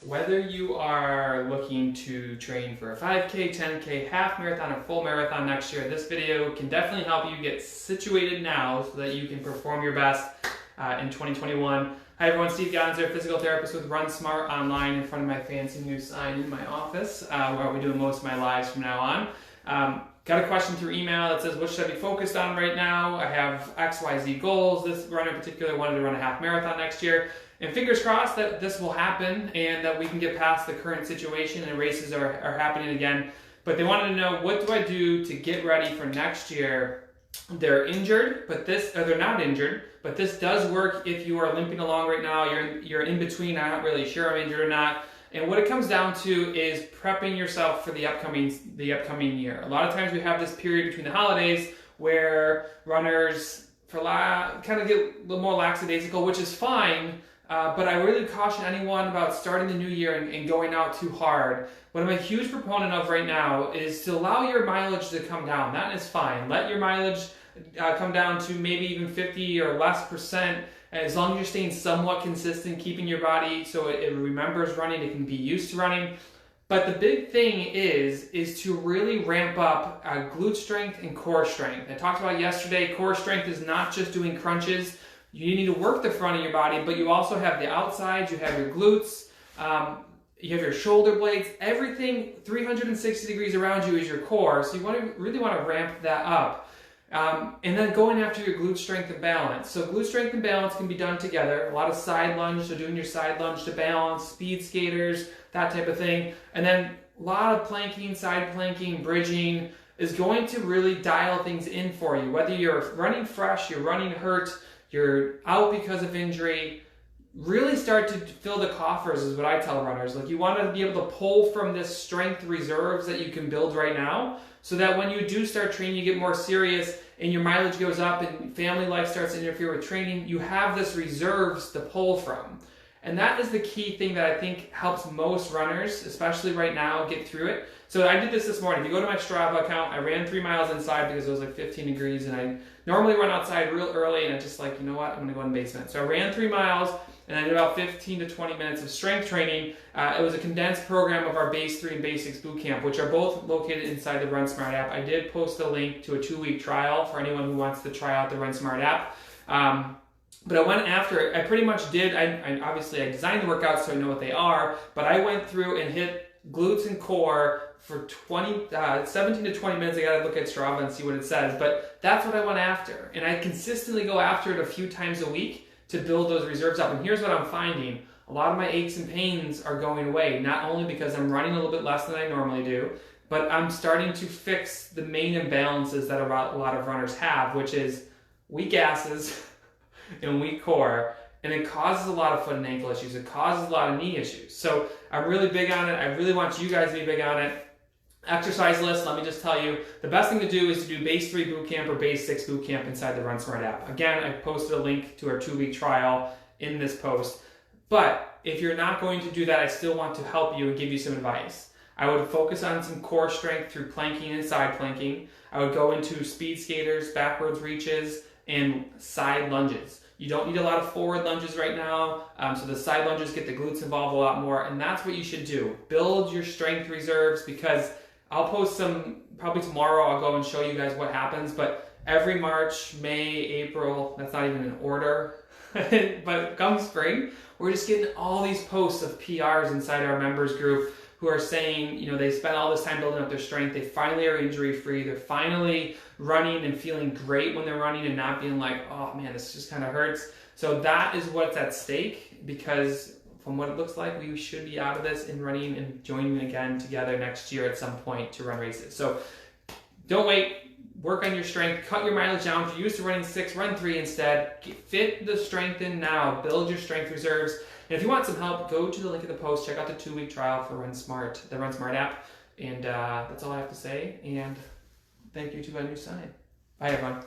Whether you are looking to train for a 5K, 10K, half marathon, or full marathon next year, this video can definitely help you get situated now so that you can perform your best in 2021. Hi everyone, Steve Gonzer, physical therapist with Run Smart Online in front of my fancy new sign in my office, where I'll be doing most of my lives from now on. Got a question through email that says, what should I be focused on right now? I have XYZ goals. This runner in particular wanted to run a half marathon next year. And fingers crossed that this will happen and that we can get past the current situation and races are happening again. But they wanted to know, what do I do to get ready for next year? They're injured, but they're not injured, but this does work if you are limping along right now. You're in between. I'm not really sure I'm injured or not. And what it comes down to is prepping yourself for the upcoming year. A lot of times we have this period between the holidays where runners kind of get a little more lackadaisical, which is fine. But I really caution anyone about starting the new year and going out too hard. What I'm a huge proponent of right now is to allow your mileage to come down. That is fine. Let your mileage come down to maybe even 50 or less percent, as long as you're staying somewhat consistent, keeping your body so it remembers running, it can be used to running. But the big thing is to really ramp up glute strength and core strength. I talked about yesterday, core strength is not just doing crunches. You need to work the front of your body, but you also have the outsides, you have your glutes, you have your shoulder blades, everything 360 degrees around you is your core, so you really want to ramp that up. And then going after your glute strength and balance. So glute strength and balance can be done together. A lot of side lunge, so doing your side lunge to balance, speed skaters, that type of thing. And then a lot of planking, side planking, bridging is going to really dial things in for you. Whether you're running fresh, you're running hurt, you're out because of injury, really start to fill the coffers is what I tell runners. Like, you want to be able to pull from this strength reserves that you can build right now, so that when you do start training, you get more serious and your mileage goes up and family life starts to interfere with training, you have this reserves to pull from. And that is the key thing that I think helps most runners, especially right now, get through it. So I did this morning. If you go to my Strava account, I ran 3 miles inside because it was like 15 degrees, and I normally run outside real early, and I just like, you know what, I'm gonna go in the basement. So I ran 3 miles, and I did about 15 to 20 minutes of strength training. It was a condensed program of our Base 3 and Basics Bootcamp, which are both located inside the Run Smart app. I did post a link to a 2-week trial for anyone who wants to try out the Run Smart app. But I went after, I pretty much did, obviously I designed the workouts so I know what they are, but I went through and hit glutes and core for 17 to 20 minutes. I gotta look at Strava and see what it says, but that's what I went after. And I consistently go after it a few times a week to build those reserves up. And here's what I'm finding. A lot of my aches and pains are going away, not only because I'm running a little bit less than I normally do, but I'm starting to fix the main imbalances that a lot of runners have, which is weak asses and weak core, and it causes a lot of foot and ankle issues. It causes a lot of knee issues. So I'm really big on it. I really want you guys to be big on it. Exercise list, let me just tell you, the best thing to do is to do Base 3 Bootcamp or Base 6 Bootcamp inside the Run Smart app. Again, I posted a link to our 2-week trial in this post. But if you're not going to do that, I still want to help you and give you some advice. I would focus on some core strength through planking and side planking. I would go into speed skaters, backwards reaches, and side lunges. You don't need a lot of forward lunges right now, so the side lunges get the glutes involved a lot more, and that's what you should do. Build your strength reserves, because I'll post some, probably tomorrow I'll go and show you guys what happens, but every March, May, April, that's not even in order, but come spring, we're just getting all these posts of PRs inside our members group who are saying, you know, they spent all this time building up their strength, they finally are injury-free, they're finally running and feeling great when they're running and not being like, oh man, this just kind of hurts. So that is what's at stake, because from what it looks like, we should be out of this and running and joining again together next year at some point to run races. So don't wait, work on your strength, cut your mileage down. If you're used to running 6, run 3 instead. Fit the strength in now, build your strength reserves. And if you want some help, go to the link in the post, check out the 2-week trial for Run Smart, the Run Smart app. And that's all I have to say. And thank you to my new sign. Bye, everyone.